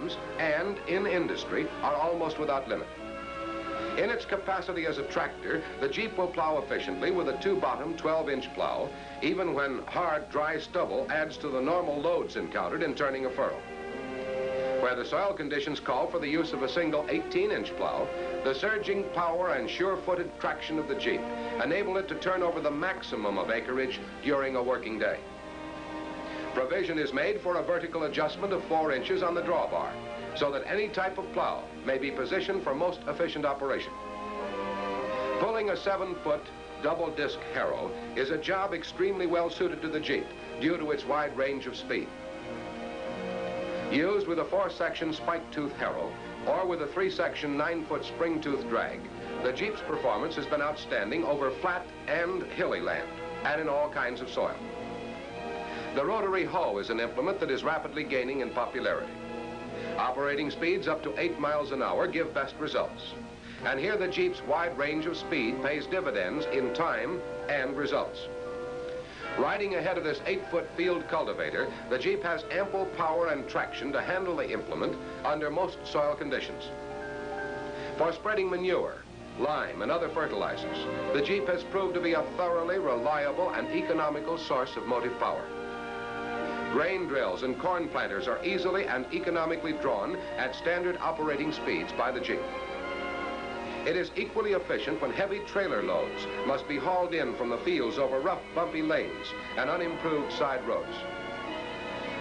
homes and in industry are almost without limit. In its capacity as a tractor, the Jeep will plow efficiently with a 2-bottom 12-inch plow, even when hard, dry stubble adds to the normal loads encountered in turning a furrow. Where the soil conditions call for the use of a single 18-inch plow, the surging power and sure-footed traction of the Jeep enable it to turn over the maximum of acreage during a working day. Provision is made for a vertical adjustment of 4 inches on the drawbar, so that any type of plow may be positioned for most efficient operation. Pulling a 7-foot double-disc harrow is a job extremely well suited to the Jeep due to its wide range of speed. Used with a 4-section spike-tooth harrow or with a 3-section 9-foot spring-tooth drag, the Jeep's performance has been outstanding over flat and hilly land and in all kinds of soil. The rotary hoe is an implement that is rapidly gaining in popularity. Operating speeds up to 8 miles an hour give best results. And here the Jeep's wide range of speed pays dividends in time and results. Riding ahead of this 8-foot field cultivator, the Jeep has ample power and traction to handle the implement under most soil conditions. For spreading manure, lime, and other fertilizers, the Jeep has proved to be a thoroughly reliable and economical source of motive power. Grain drills and corn planters are easily and economically drawn at standard operating speeds by the Jeep. It is equally efficient when heavy trailer loads must be hauled in from the fields over rough, bumpy lanes and unimproved side roads.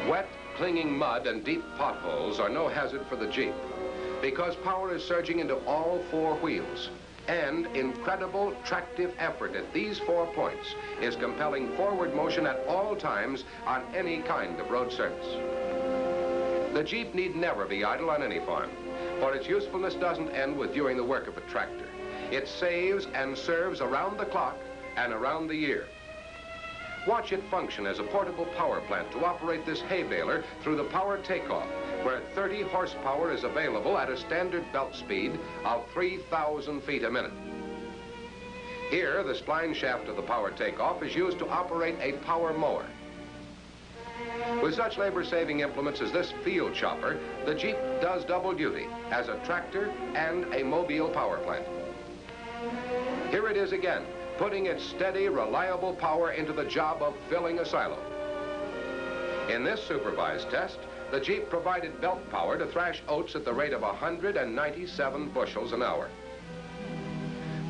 Wet, clinging mud and deep potholes are no hazard for the Jeep because power is surging into all 4 wheels, and incredible tractive effort at these 4 points is compelling forward motion at all times on any kind of road surface. The Jeep need never be idle on any farm, for its usefulness doesn't end with doing the work of a tractor. It saves and serves around the clock and around the year. Watch it function as a portable power plant to operate this hay baler through the power takeoff, where 30 horsepower is available at a standard belt speed of 3,000 feet a minute. Here, the spline shaft of the power takeoff is used to operate a power mower. With such labor-saving implements as this field chopper, the Jeep does double duty as a tractor and a mobile power plant. Here it is again, putting its steady, reliable power into the job of filling a silo. In this supervised test, the Jeep provided belt power to thrash oats at the rate of 197 bushels an hour.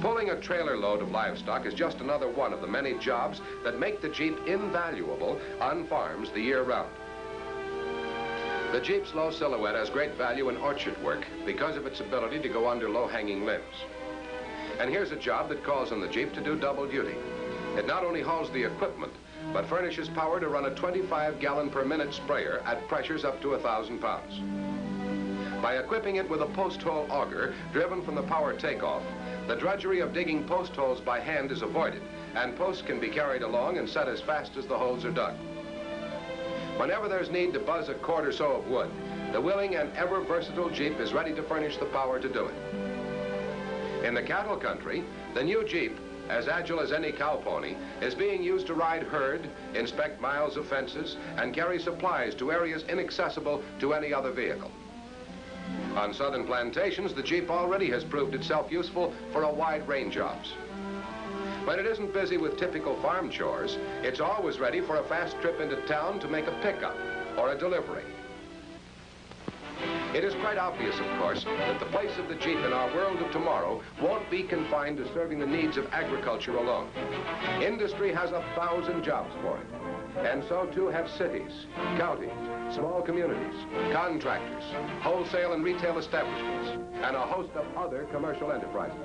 Pulling a trailer load of livestock is just another one of the many jobs that make the Jeep invaluable on farms the year round. The Jeep's low silhouette has great value in orchard work because of its ability to go under low-hanging limbs. And here's a job that calls on the Jeep to do double duty. It not only hauls the equipment, but furnishes power to run a 25-gallon-per-minute sprayer at pressures up to 1,000 pounds. By equipping it with a post-hole auger driven from the power takeoff, the drudgery of digging post holes by hand is avoided, and posts can be carried along and set as fast as the holes are dug. Whenever there's need to buzz a cord or so of wood, the willing and ever-versatile Jeep is ready to furnish the power to do it. In the cattle country, the new Jeep, as agile as any cow pony, is being used to ride herd, inspect miles of fences, and carry supplies to areas inaccessible to any other vehicle. On southern plantations, the Jeep already has proved itself useful for a wide range of jobs. When it isn't busy with typical farm chores, it's always ready for a fast trip into town to make a pickup or a delivery. It is quite obvious, of course, that the place of the Jeep in our world of tomorrow won't be confined to serving the needs of agriculture alone. Industry has 1,000 jobs for it, and so too have cities, counties, small communities, contractors, wholesale and retail establishments, and a host of other commercial enterprises.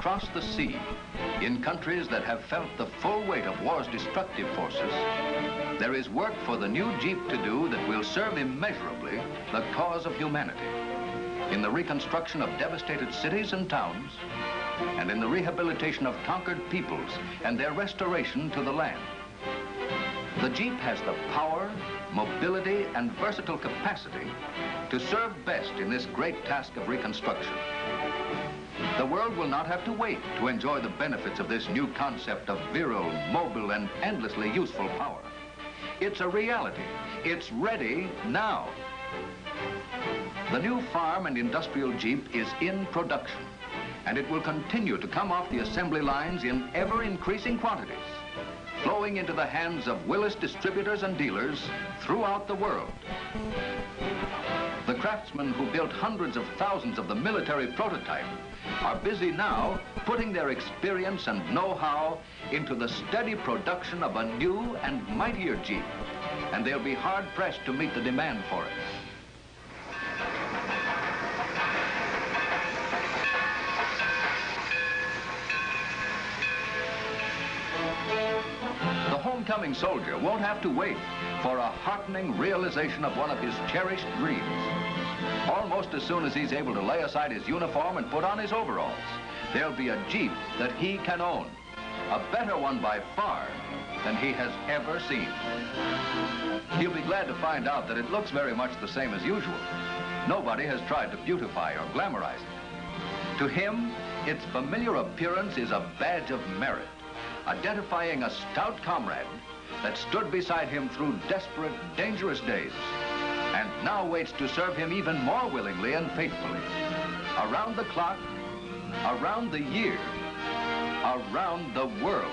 across the sea, in countries that have felt the full weight of war's destructive forces, there is work for the new Jeep to do that will serve immeasurably the cause of humanity in the reconstruction of devastated cities and towns, and in the rehabilitation of conquered peoples and their restoration to the land. The Jeep has the power, mobility, and versatile capacity to serve best in this great task of reconstruction. The world will not have to wait to enjoy the benefits of this new concept of virile, mobile, and endlessly useful power. It's a reality. It's ready now. The new farm and industrial Jeep is in production, and it will continue to come off the assembly lines in ever-increasing quantities, flowing into the hands of Willis distributors and dealers throughout the world. The craftsmen who built hundreds of thousands of the military prototype are busy now putting their experience and know-how into the steady production of a new and mightier Jeep, and they'll be hard-pressed to meet the demand for it. The homecoming soldier won't have to wait for a heartening realization of one of his cherished dreams. Almost as soon as he's able to lay aside his uniform and put on his overalls, there'll be a Jeep that he can own, a better one by far than he has ever seen. He'll be glad to find out that it looks very much the same as usual. Nobody has tried to beautify or glamorize it. To him, its familiar appearance is a badge of merit, identifying a stout comrade that stood beside him through desperate, dangerous days, and now waits to serve him even more willingly and faithfully. Around the clock, around the year, around the world.